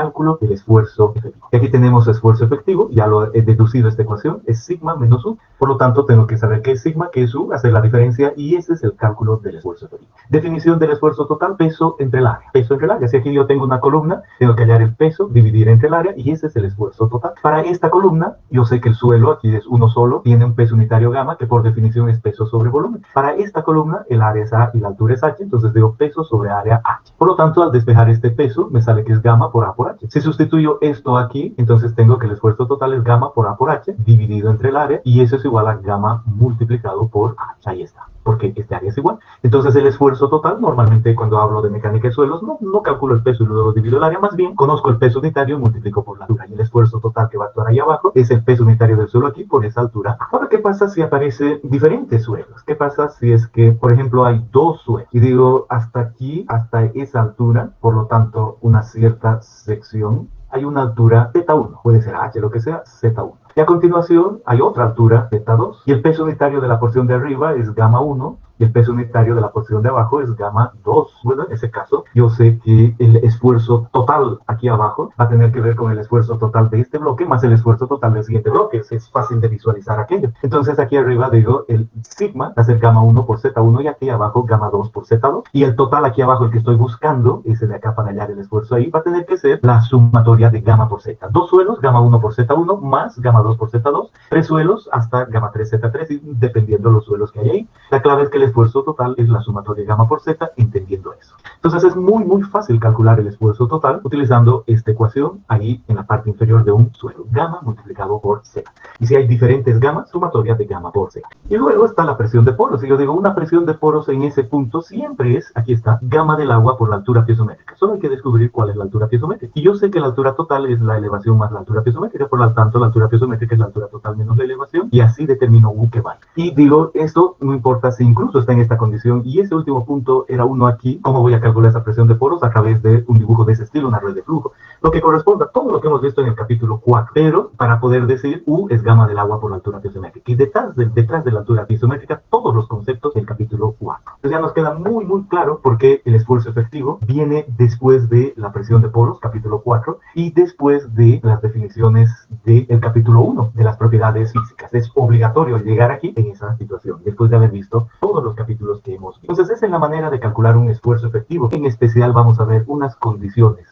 cálculo del esfuerzo efectivo. Y aquí tenemos esfuerzo efectivo, ya lo he deducido esta ecuación, es sigma menos U. Por lo tanto, tengo que saber qué es sigma, qué es U, hacer la diferencia, y ese es el cálculo del esfuerzo efectivo. Definición del esfuerzo total, peso entre el área. Peso entre el área. Si aquí yo tengo una columna, tengo que hallar el peso, dividir entre el área, y ese es el esfuerzo total. Para esta columna, yo sé que el suelo, aquí es uno solo, tiene un peso unitario gamma, que por definición es peso sobre volumen. Para esta columna, el área es A y la altura es H, entonces digo peso sobre área H. Por lo tanto, al despejar este peso, me sale que es gamma por A por H. Si sustituyo esto aquí, entonces tengo que el esfuerzo total es gamma por A por H, dividido entre el área, y eso es igual a gamma multiplicado por H. Ahí está, porque este área es igual. Entonces el esfuerzo total, normalmente cuando hablo de mecánica de suelos, no calculo el peso y luego divido el área, más bien conozco el peso unitario y multiplico por la altura. Y el esfuerzo total que va a actuar ahí abajo es el peso unitario del suelo aquí por esa altura. Ahora, ¿qué pasa si aparecen diferentes suelos? ¿Qué pasa si es que, por ejemplo, hay dos suelos? Y digo, hasta aquí, hasta esa altura, por lo tanto, una cierta sección, hay una altura Z1, puede ser H, lo que sea, Z1. Y a continuación hay otra altura, Z2, y el peso unitario de la porción de arriba es gamma 1, y el peso unitario de la porción de abajo es gamma 2. Bueno, en ese caso, yo sé que el esfuerzo total aquí abajo va a tener que ver con el esfuerzo total de este bloque más el esfuerzo total del siguiente bloque. Es fácil de visualizar aquello. Entonces aquí arriba digo el sigma va a ser gamma 1 por Z1 y aquí abajo gamma 2 por Z2. Y el total aquí abajo, el que estoy buscando, ese de acá para hallar el esfuerzo ahí, va a tener que ser la sumatoria de gamma por Z. Dos suelos, gamma 1 por Z1 más gamma 2 por Z2. Tres suelos hasta gamma 3 Z3 y dependiendo los suelos que hay ahí. La clave es que el esfuerzo total es la sumatoria de gamma por Z, entendiendo eso. Entonces es muy fácil calcular el esfuerzo total utilizando esta ecuación ahí en la parte inferior de un suelo. Gamma multiplicado por Z. Y si hay diferentes gamas, sumatoria de gamma por Z. Y luego está la presión de poros. Y yo digo, una presión de poros en ese punto siempre es, aquí está, gamma del agua por la altura piezométrica. Solo hay que descubrir cuál es la altura piezométrica. Y yo sé que la altura total es la elevación más la altura piezométrica, por lo tanto la altura piezométrica es la altura total menos la elevación, y así determino U que vale. Y digo, esto no importa si incluso está en esta condición, y ese último punto era uno aquí. ¿Cómo voy a calcular esa presión de poros? A través de un dibujo de ese estilo, una red de flujo, lo que corresponde a todo lo que hemos visto en el capítulo 4, pero para poder decir U es gamma del agua por la altura piezométrica, y detrás de la altura piezométrica todos los conceptos del capítulo 4. Entonces ya nos queda muy claro por qué el esfuerzo efectivo viene después de la presión de poros, capítulo 4, y después de las definiciones del capítulo 1, de las propiedades físicas. Es obligatorio llegar aquí en esa situación, después de haber visto todos los capítulos que hemos visto. Entonces esa es la manera de calcular un esfuerzo efectivo. En especial vamos a ver unas condiciones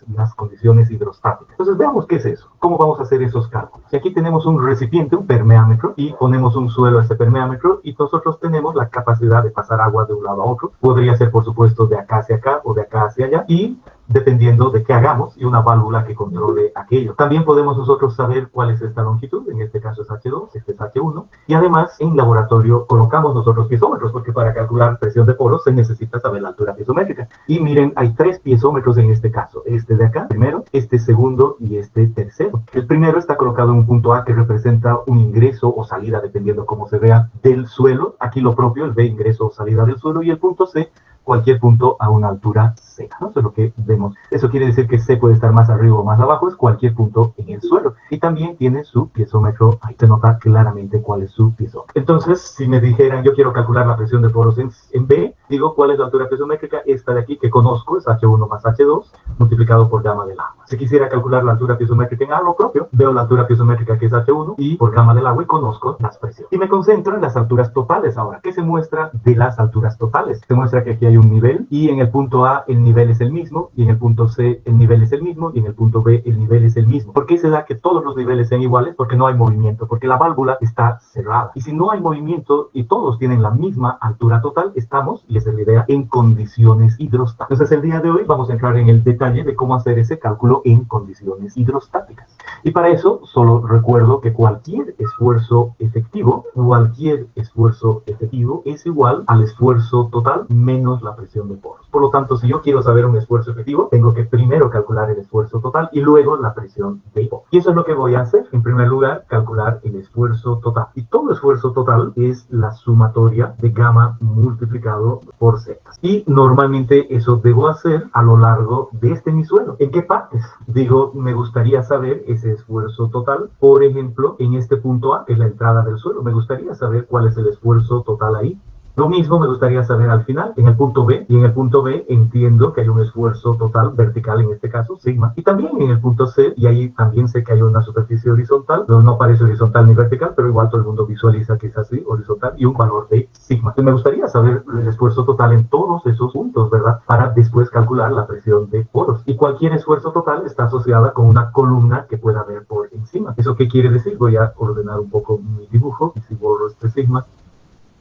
hidrostáticas. Entonces veamos qué es eso, cómo vamos a hacer esos cálculos. Y aquí tenemos un recipiente, un permeámetro, y ponemos un suelo a ese permeámetro, y nosotros tenemos la capacidad de pasar agua de un lado a otro. Podría ser, por supuesto, de acá hacia acá o de acá hacia allá, y dependiendo de qué hagamos, y una válvula que controle aquello. También podemos nosotros saber cuál es esta longitud, en este caso es H2, este es H1, y además en laboratorio colocamos nosotros piezómetros, porque para calcular presión de poros se necesita saber la altura piezométrica. Y miren, hay tres piezómetros en este caso, este de acá, primero, este segundo y este tercero. El primero está colocado en un punto A que representa un ingreso o salida, dependiendo cómo se vea, del suelo. Aquí lo propio, el B, ingreso o salida del suelo, y el punto C, cualquier punto a una altura C, ¿no? Eso es lo que vemos. Eso quiere decir que C puede estar más arriba o más abajo, es cualquier punto en el suelo. Y también tiene su piezómetro, ahí se nota claramente cuál es su piezómetro. Entonces, si me dijeran, yo quiero calcular la presión de poros en B, digo, ¿cuál es la altura piezométrica? Esta de aquí que conozco es H1 más H2, multiplicado por gamma del agua. Si quisiera calcular la altura piezométrica en A, lo propio, veo la altura piezométrica que es H1 y por gamma del agua y conozco las presiones. Y me concentro en las alturas totales ahora. ¿Qué se muestra de las alturas totales? Se muestra que aquí hay un nivel, y en el punto A el nivel es el mismo, y en el punto C el nivel es el mismo, y en el punto B el nivel es el mismo. ¿Por qué se da que todos los niveles sean iguales? Porque no hay movimiento, porque la válvula está cerrada. Y si no hay movimiento y todos tienen la misma altura total, estamos, y esa es la idea, en condiciones hidrostáticas. Entonces el día de hoy vamos a entrar en el detalle de cómo hacer ese cálculo en condiciones hidrostáticas. Y para eso solo recuerdo que cualquier esfuerzo efectivo es igual al esfuerzo total menos la presión de poros. Por lo tanto, si yo quiero saber un esfuerzo efectivo, tengo que primero calcular el esfuerzo total y luego la presión de poros. Y eso es lo que voy a hacer. En primer lugar, calcular el esfuerzo total. Y todo esfuerzo total es la sumatoria de gamma multiplicado por Z. Y normalmente eso debo hacer a lo largo de mi suelo. ¿En qué partes? Digo, me gustaría saber ese esfuerzo total. Por ejemplo, en este punto A, que es la entrada del suelo, me gustaría saber cuál es el esfuerzo total ahí. Lo mismo me gustaría saber al final, en el punto B, y en el punto B entiendo que hay un esfuerzo total vertical, en este caso, sigma, y también en el punto C, y ahí también sé que hay una superficie horizontal, pero no parece horizontal ni vertical, pero igual todo el mundo visualiza que es así, horizontal, y un valor de sigma. Entonces me gustaría saber el esfuerzo total en todos esos puntos, ¿verdad? Para después calcular la presión de poros. Y cualquier esfuerzo total está asociada con una columna que pueda haber por encima. ¿Eso qué quiere decir? Voy a ordenar un poco mi dibujo, y si borro este sigma,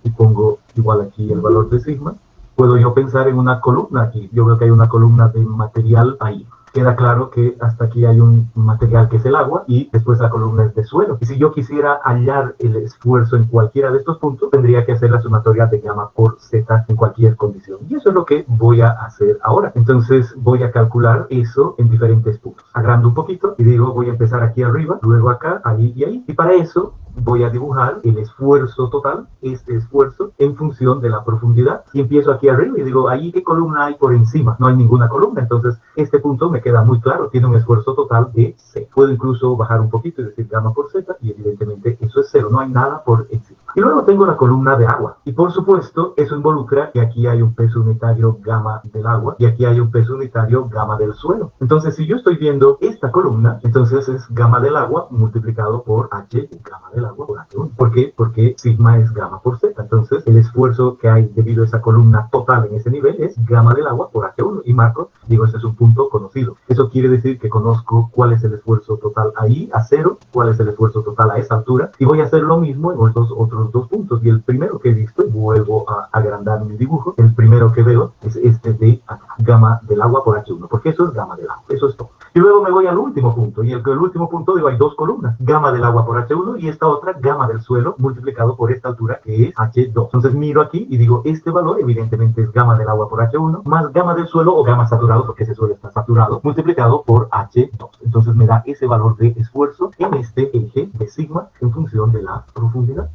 y pongo igual aquí el valor de sigma, puedo yo pensar en una columna aquí. Yo veo que hay una columna de material ahí. Queda claro que hasta aquí hay un material que es el agua y después la columna es de suelo. Y si yo quisiera hallar el esfuerzo en cualquiera de estos puntos, tendría que hacer la sumatoria de gamma por z en cualquier condición. Y eso es lo que voy a hacer ahora. Entonces voy a calcular eso en diferentes puntos. Agrando un poquito y digo, voy a empezar aquí arriba, luego acá, ahí y ahí. Y para eso voy a dibujar el esfuerzo total, este esfuerzo, en función de la profundidad. Y empiezo aquí arriba y digo, ¿ahí qué columna hay por encima? No hay ninguna columna. Entonces, este punto me queda muy claro. Tiene un esfuerzo total de C. Puedo incluso bajar un poquito y decir gamma por Z, y evidentemente eso es cero. No hay nada por encima. Y luego tengo la columna de agua. Y por supuesto, eso involucra que aquí hay un peso unitario gamma del agua y aquí hay un peso unitario gamma del suelo. Entonces, si yo estoy viendo esta columna, entonces es gamma del agua multiplicado por H gamma del agua por H1. ¿Por qué? Porque sigma es gamma por Z. Entonces, el esfuerzo que hay debido a esa columna total en ese nivel es gamma del agua por H1. Y marco, digo, este es un punto conocido. Eso quiere decir que conozco cuál es el esfuerzo total ahí, a cero, cuál es el esfuerzo total a esa altura, y voy a hacer lo mismo en estos otros dos puntos. Y el primero que he visto, vuelvo a agrandar mi dibujo, el primero que veo es este de gamma del agua por H1, porque eso es gamma del agua, eso es todo. Y luego me voy al último punto, y el último punto digo, hay dos columnas, gamma del agua por H1 y esta otra gamma del suelo multiplicado por esta altura que es H2. Entonces miro aquí y digo, este valor evidentemente es gamma del agua por H1 más gamma del suelo o gamma saturado, porque ese suelo está saturado, multiplicado por H2. Entonces me da ese valor de esfuerzo en este eje de sigma en función de la profundidad.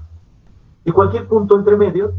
Y cualquier punto entre medio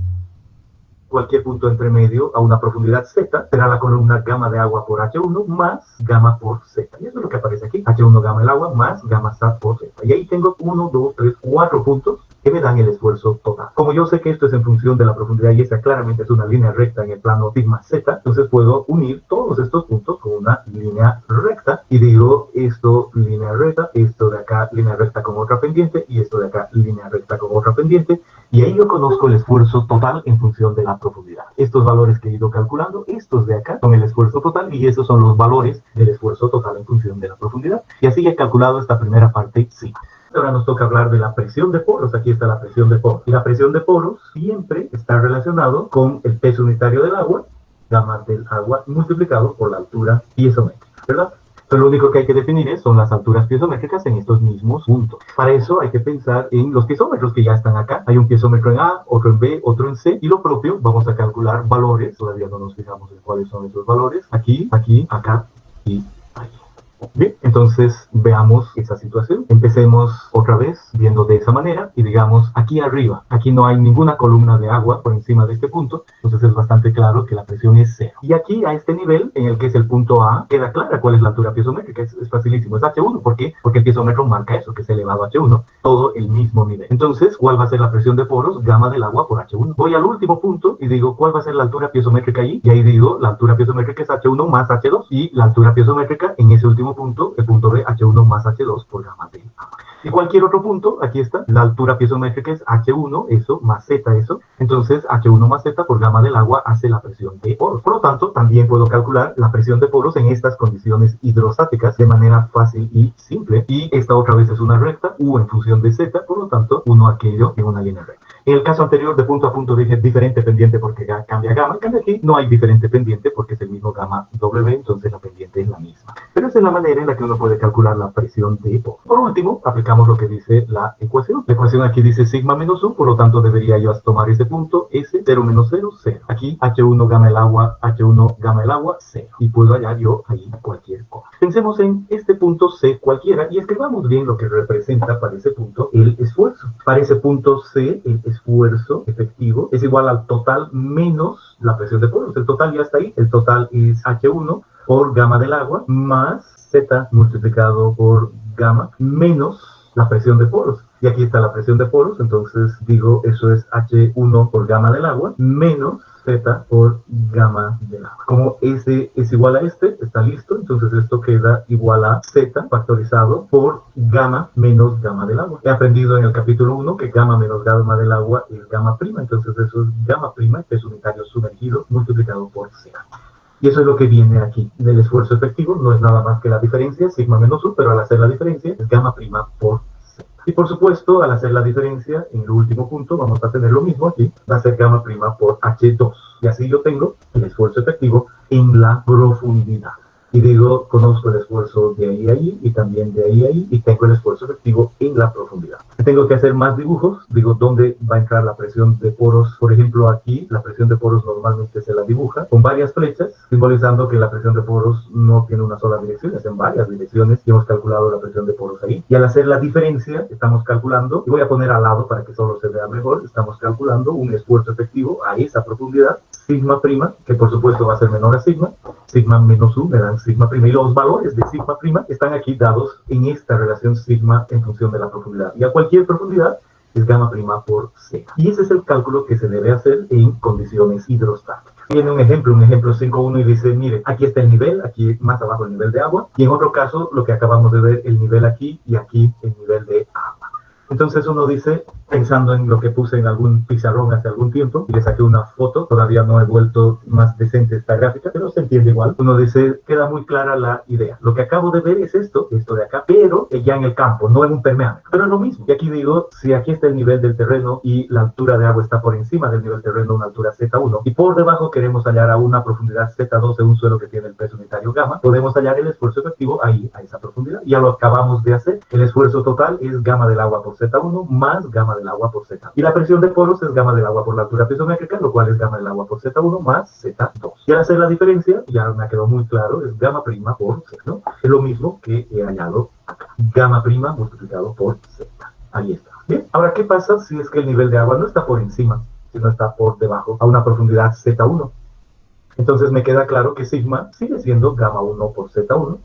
a una profundidad Z será la columna gamma de agua por H1 más gamma por Z. Y eso es lo que aparece aquí. H1 gamma del agua más gamma Z por Z. Y ahí tengo 1, 2, 3, 4 puntos que me dan el esfuerzo total. Como yo sé que esto es en función de la profundidad y esa claramente es una línea recta en el plano sigma Z, entonces puedo unir todos estos puntos con una línea recta y digo, esto línea recta, esto de acá línea recta con otra pendiente y esto de acá línea recta con otra pendiente, y ahí yo conozco el esfuerzo total en función de la profundidad. Estos valores que he ido calculando, estos de acá son el esfuerzo total y esos son los valores del esfuerzo total en función de la profundidad. Y así he calculado esta primera parte sigma. Ahora nos toca hablar de la presión de poros. Aquí está la presión de poros. Y la presión de poros siempre está relacionado con el peso unitario del agua, gamma del agua, multiplicado por la altura piezométrica, ¿verdad? Entonces lo único que hay que definir son las alturas piezométricas en estos mismos puntos. Para eso hay que pensar en los piezómetros que ya están acá. Hay un piezómetro en A, otro en B, otro en C. Y lo propio, vamos a calcular valores. Todavía no nos fijamos en cuáles son esos valores. Aquí, aquí, acá y ahí. Bien, entonces veamos esa situación. Empecemos otra vez viendo de esa manera y digamos aquí arriba, aquí no hay ninguna columna de agua por encima de este punto, entonces es bastante claro que la presión es cero. Y aquí a este nivel, en el que es el punto A, queda clara cuál es la altura piezométrica, es facilísimo, es H1. ¿Por qué? Porque el piezómetro marca eso, que es elevado a H1, todo el mismo nivel. Entonces, ¿cuál va a ser la presión de poros? Gamma del agua por H1. Voy al último punto y digo, ¿cuál va a ser la altura piezométrica allí? Y ahí digo, la altura piezométrica es H1 más H2 y la altura piezométrica en ese último punto, el punto B, H1 más H2 por gamma del agua. Y cualquier otro punto, aquí está, la altura piezométrica es H1, eso, más Z, eso. Entonces, H1 más Z por gamma del agua hace la presión de poros. Por lo tanto, también puedo calcular la presión de poros en estas condiciones hidrostáticas de manera fácil y simple. Y esta otra vez es una recta, U en función de Z, por lo tanto, uno aquello en una línea recta. En el caso anterior, de punto a punto dije diferente pendiente porque ya cambia gamma. En cambio aquí no hay diferente pendiente porque es el mismo gamma W, entonces la pendiente es la misma. Pero esa es la manera en la que uno puede calcular la presión de poros. Por último, aplicamos lo que dice la ecuación. La ecuación aquí dice sigma menos U, por lo tanto debería yo tomar ese punto, S, 0 menos 0, 0. Aquí H1 gamma del agua, H1 gamma del agua, 0. Y puedo hallar yo ahí cualquier cosa. Pensemos en este punto C cualquiera y escribamos bien lo que representa para ese punto el esfuerzo. Para ese punto C, el esfuerzo efectivo es igual al total menos la presión de poros. El total ya está ahí. El total es H1 por gamma del agua más Z multiplicado por gamma menos la presión de poros. y aquí está la presión de poros, entonces digo eso es H1 por gamma del agua menos Z por gamma del agua. Como S es igual a este, está listo, entonces esto queda igual a Z factorizado por gamma menos gamma del agua. He aprendido en el capítulo 1 que gamma menos gamma del agua es gamma prima, entonces eso es gamma prima, peso unitario sumergido, multiplicado por Z. Y eso es lo que viene aquí del esfuerzo efectivo, no es nada más que la diferencia, sigma menos U, pero al hacer la diferencia es gamma prima por Z. Y por supuesto, al hacer la diferencia, en el último punto vamos a tener lo mismo aquí, va a ser gamma prima por H2. Y así yo tengo el esfuerzo efectivo en la profundidad. Y digo, conozco el esfuerzo de ahí a ahí y también de ahí a ahí y tengo el esfuerzo efectivo en la profundidad. Tengo que hacer más dibujos, digo dónde va a entrar la presión de poros. Por ejemplo, aquí la presión de poros normalmente se la dibuja con varias flechas, simbolizando que la presión de poros no tiene una sola dirección, es en varias direcciones y hemos calculado la presión de poros ahí. Y al hacer la diferencia, estamos calculando, y voy a poner al lado para que solo se vea mejor, estamos calculando un esfuerzo efectivo a esa profundidad, sigma prima, que por supuesto va a ser menor a sigma menos U me dan sigma prima, y los valores de sigma prima están aquí dados en esta relación sigma en función de la profundidad, y a cualquier profundidad es gamma prima por Z. Y ese es el cálculo que se debe hacer en condiciones hidrostáticas. Tiene un ejemplo 5.1 y dice, mire, aquí está el nivel, aquí más abajo el nivel de agua, y en otro caso lo que acabamos de ver, el nivel aquí y aquí el nivel de agua. Entonces uno dice, pensando en lo que puse en algún pizarrón hace algún tiempo, y le saqué una foto, todavía no he vuelto más decente esta gráfica, pero se entiende igual. Uno dice, queda muy clara la idea. Lo que acabo de ver es esto de acá, pero ya en el campo, no en un permeámetro. Pero es lo mismo. Y aquí digo, si aquí está el nivel del terreno y la altura de agua está por encima del nivel del terreno, una altura Z1, y por debajo queremos hallar a una profundidad Z2 en un suelo que tiene el peso unitario gamma, podemos hallar el esfuerzo efectivo ahí, a esa profundidad. Ya lo acabamos de hacer. El esfuerzo total es gamma del agua por Z1 más gamma del agua por Z. Y la presión de poros es gamma del agua por la altura pisométrica, lo cual es gamma del agua por Z1 más Z2. Y al hacer la diferencia, ya me quedó muy claro, es gamma prima por Z, ¿no? Es lo mismo que he hallado acá. Gamma prima multiplicado por Z. Ahí está. Bien, ahora, ¿qué pasa si es que el nivel de agua no está por encima, sino está por debajo, a una profundidad Z1? Entonces me queda claro que sigma sigue siendo gamma 1 por Z1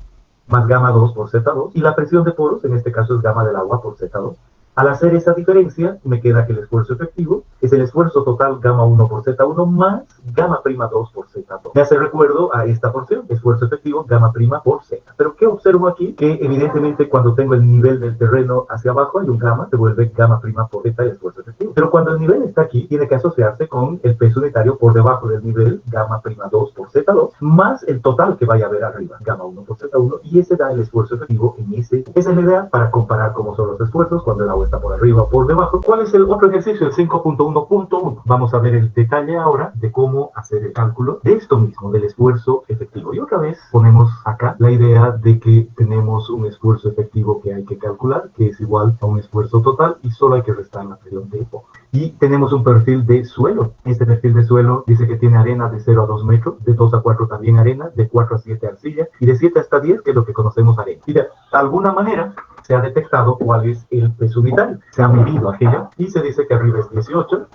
más gamma 2 por Z2, y la presión de poros, en este caso, es gamma del agua por Z2. Al hacer esa diferencia, me queda que el esfuerzo efectivo es el esfuerzo total gamma 1 por Z1 más gamma prima 2 por Z2. Me hace recuerdo a esta porción, esfuerzo efectivo gamma prima por Z. Pero ¿qué observo aquí? Que evidentemente cuando tengo el nivel del terreno hacia abajo hay un gamma, se vuelve gamma prima por Z el esfuerzo efectivo. Pero cuando el nivel está aquí, tiene que asociarse con el peso unitario por debajo del nivel, gamma prima 2 por Z2, más el total que vaya a haber arriba, gamma 1 por Z1, y ese da el esfuerzo efectivo en ese. Esa es la idea para comparar cómo son los esfuerzos cuando el agua está por arriba o por debajo. ¿Cuál es el otro ejercicio? El 5.1.1. Vamos a ver el detalle ahora de cómo hacer el cálculo de esto mismo, del esfuerzo efectivo. Y otra vez ponemos acá la idea de que tenemos un esfuerzo efectivo que hay que calcular, que es igual a un esfuerzo total, y solo hay que restar la presión de poros. Y tenemos un perfil de suelo. Este perfil de suelo dice que tiene arena de 0 a 2 metros, de 2 a 4 también arena, de 4 a 7 arcilla, y de 7 hasta 10, que es lo que conocemos arena. Y de alguna manera se ha detectado cuál es el peso unitario. Se ha medido aquello y se dice que arriba es 18,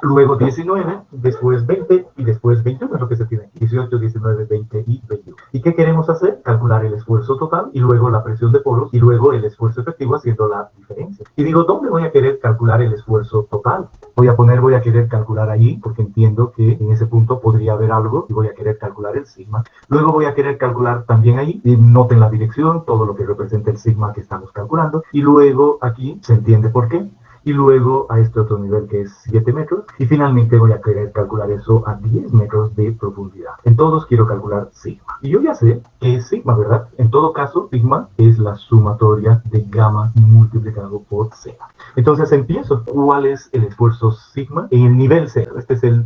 luego 19, después 20 y después 21 es lo que se tiene aquí. 18, 19, 20 y 21. ¿Y qué queremos hacer? Calcular el esfuerzo total y luego la presión de poros y luego el esfuerzo efectivo haciendo la diferencia. Y digo, ¿dónde voy a querer calcular el esfuerzo total? Voy a querer calcular allí porque entiendo que en ese punto podría haber algo y voy a querer calcular el sigma. Luego voy a querer calcular también ahí, y noten la dirección, todo lo que representa el sigma que estamos calculando. Y luego aquí se entiende por qué. Y luego a este otro nivel que es 7 metros, y finalmente voy a querer calcular eso a 10 metros de profundidad. En todos quiero calcular sigma. Y yo ya sé que es sigma, ¿verdad? En todo caso, sigma es la sumatoria de gamma multiplicado por Z. Entonces empiezo. ¿Cuál es el esfuerzo sigma? En el nivel 0.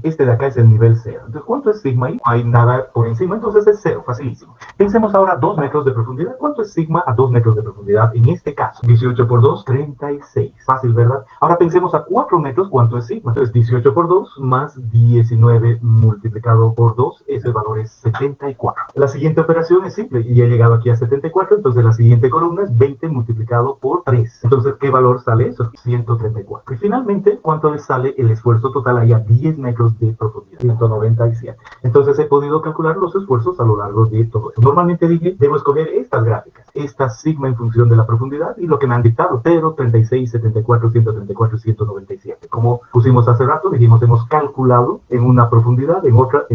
Este de acá es el nivel 0. Entonces, ¿cuánto es sigma ahí? No hay nada por encima, entonces es 0, facilísimo. Pensemos ahora 2 metros de profundidad. ¿Cuánto es sigma a 2 metros de profundidad? En este caso, 18 por 2, 36. Fácil, ¿verdad? Ahora pensemos a 4 metros, ¿cuánto es sigma? Entonces 18 por 2 más 19 multiplicado por 2, ese valor es 74. La siguiente operación es simple, y he llegado aquí a 74, entonces la siguiente columna es 20 multiplicado por 3. Entonces, ¿qué valor sale eso? 134. Y finalmente, ¿cuánto le sale el esfuerzo total ahí a 10 metros de profundidad? 197. Entonces he podido calcular los esfuerzos a lo largo de todo eso. Normalmente dije, debo escoger estas gráficas. esta sigma en función de la profundidad y lo que me han dictado, 0, 36, 74, 134 y 197. Como pusimos hace rato, dijimos, hemos calculado en una profundidad, en otra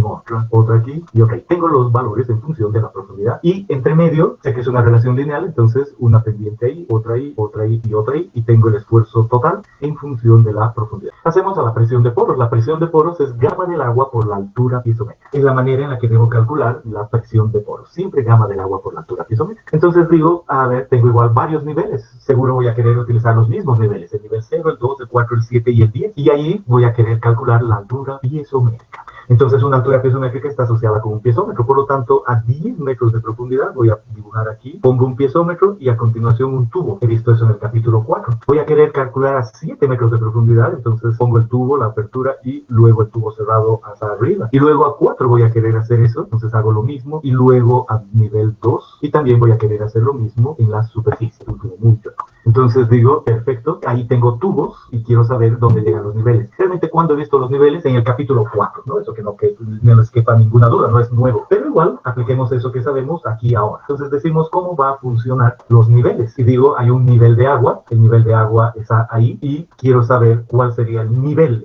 aquí y otra ahí. Tengo los valores en función de la profundidad y entre medio, sé que es una relación lineal, entonces una pendiente ahí, otra ahí, otra ahí y otra ahí, y tengo el esfuerzo total en función de la profundidad. Pasemos a la presión de poros. La presión de poros es gamma del agua por la altura piezométrica. Es la manera en la que debo calcular la presión de poros. Siempre gamma del agua por la altura piezométrica. Entonces digo, a ver, tengo igual varios niveles. Seguro voy a querer utilizar los mismos niveles. El nivel 0, el 2, el 4, el 7 y el 10. Y ahí voy a querer calcular la altura piezométrica. Entonces una altura piezométrica está asociada con un piezómetro, por lo tanto a 10 metros de profundidad voy a dibujar aquí, pongo un piezómetro y a continuación un tubo. He visto eso en el capítulo 4. Voy a querer calcular a 7 metros de profundidad, entonces pongo el tubo, la apertura y luego el tubo cerrado hasta arriba. Y luego a 4 voy a querer hacer eso, entonces hago lo mismo y luego a nivel 2 y también voy a querer hacer lo mismo en la superficie, un tubo muy chueco. Entonces digo, perfecto, ahí tengo tubos y quiero saber dónde llegan los niveles. Realmente cuando he visto los niveles en el capítulo 4, ¿no? Eso que no les quepa ninguna duda, no es nuevo. Pero igual, apliquemos eso que sabemos aquí ahora. Entonces decimos cómo va a funcionar los niveles. Y digo, hay un nivel de agua, el nivel de agua está ahí y quiero saber cuál sería el nivel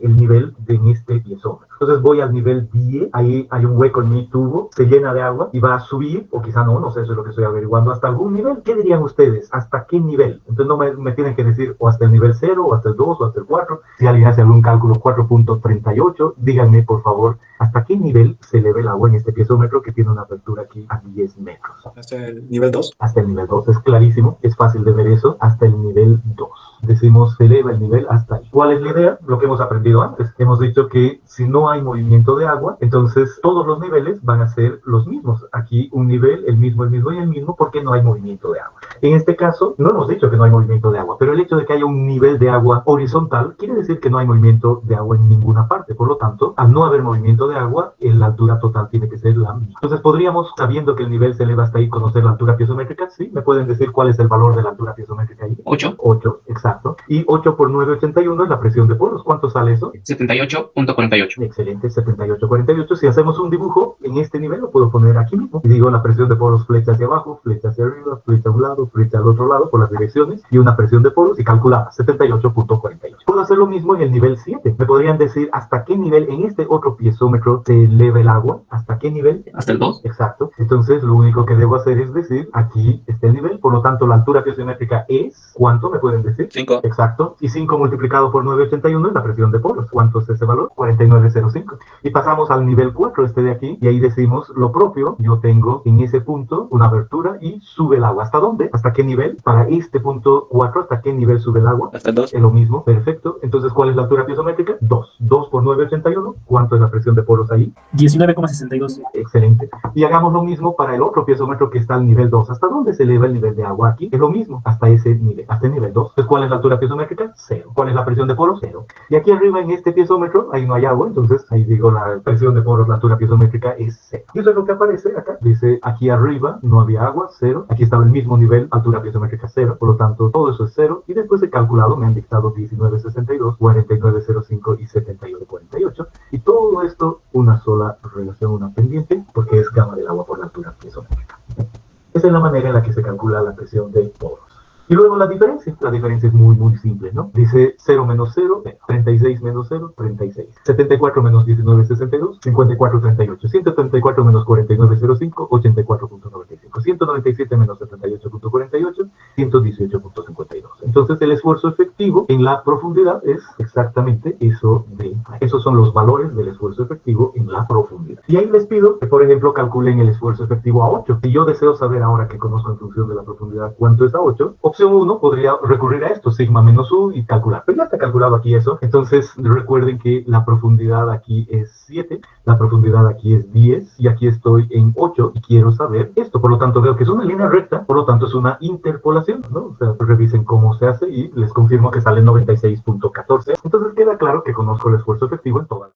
de en este piezómetro. Entonces voy al nivel 10, ahí hay un hueco en mi tubo, se llena de agua y va a subir, o quizá no sé, eso es lo que estoy averiguando, hasta algún nivel. ¿Qué dirían ustedes? ¿Hasta qué nivel? Entonces no me tienen que decir o hasta el nivel 0, o hasta el 2, o hasta el 4. Si alguien hace algún cálculo 4.38, díganme por favor, ¿hasta qué nivel se eleva el agua en este piezómetro que tiene una apertura aquí a 10 metros? ¿Hasta el nivel 2? Hasta el nivel 2, es clarísimo, es fácil de ver eso, hasta el nivel 2. Decimos, se eleva el nivel hasta ahí. ¿Cuál es la idea? Lo que hemos aprendido antes. Hemos dicho que si no hay movimiento de agua, entonces todos los niveles van a ser los mismos. Aquí un nivel, el mismo y el mismo, porque no hay movimiento de agua. En este caso, no hemos dicho que no hay movimiento de agua, pero el hecho de que haya un nivel de agua horizontal quiere decir que no hay movimiento de agua en ninguna parte. Por lo tanto, al no haber movimiento de agua, la altura total tiene que ser la misma. Entonces, podríamos, sabiendo que el nivel se eleva hasta ahí, conocer la altura piezométrica. ¿Sí? ¿Me pueden decir cuál es el valor de la altura piezométrica ahí? 8. 8, exacto. Y 8 por 9,81 es la presión de poros. ¿Cuánto sale eso? 78.48. Excelente, 78,48. Si hacemos un dibujo en este nivel, lo puedo poner aquí mismo. Y digo la presión de poros flecha hacia abajo, flecha hacia arriba, flecha a un lado, flecha al otro lado, por las direcciones, y una presión de poros y calculada, 78.48. Puedo hacer lo mismo en el nivel 7. Me podrían decir hasta qué nivel en este otro piezómetro se eleva el agua. ¿Hasta qué nivel? Hasta el 2. Exacto. Entonces, lo único que debo hacer es decir, aquí está el nivel, por lo tanto, la altura piezométrica es, ¿cuánto me pueden decir? 5. Exacto. Y 5 multiplicado por 9,81 es la presión de poros. ¿Cuánto es ese valor? 49,05. Y pasamos al nivel 4, este de aquí, y ahí decimos lo propio. Yo tengo en ese punto una abertura y sube el agua. ¿Hasta dónde? ¿Hasta qué nivel? Para este punto 4, ¿hasta qué nivel sube el agua? Hasta el 2. Es lo mismo. Perfecto. Entonces, ¿cuál es la altura piezométrica? 2. 2 por 9,81. ¿Cuánto es la presión de poros ahí? 19,62. Excelente. Y hagamos lo mismo para el otro piezómetro que está al nivel 2. ¿Hasta dónde se eleva el nivel de agua aquí? Es lo mismo. Hasta ese nivel. Hasta el nivel 2. Entonces, ¿cuál es la altura piezométrica? 0. ¿Cuál es la presión de poros? 0. Y aquí arriba en este piezómetro, ahí no hay agua, entonces ahí digo la presión de poros, la altura piezométrica es 0. Y eso es lo que aparece acá. Dice, aquí arriba no había agua, 0. Aquí estaba el mismo nivel, altura piezométrica 0. Por lo tanto, todo eso es 0. Y después he calculado, me han dictado 19,62, 49,05 y 71,48. Y todo esto, una sola relación, una pendiente, porque es gamma del agua por la altura piezométrica. Esa es la manera en la que se calcula la presión de poros. Y luego la diferencia es muy simple, ¿no? Dice 0 menos 0, 36 menos 0, 36. 74 menos 19, 62, 54, 38. 134 menos 49, 05, 84.95. 197 menos 78.48, 118.52. Entonces el esfuerzo efectivo en la profundidad es exactamente eso de... Esos son los valores del esfuerzo efectivo en la profundidad. Y ahí les pido que, por ejemplo, calculen el esfuerzo efectivo a 8. Si yo deseo saber ahora que conozco en función de la profundidad cuánto es a 8, opción 1 podría recurrir a esto, sigma menos u y calcular. Pero ya está calculado aquí eso. Entonces recuerden que la profundidad aquí es 7, la profundidad aquí es 10 y aquí estoy en 8 y quiero saber esto. Por lo tanto veo que es una línea recta, por lo tanto es una interpolación, ¿no? O sea, revisen cómo se hace y les confirmo que sale 96.14. Entonces queda claro que conozco el esfuerzo efectivo en todas.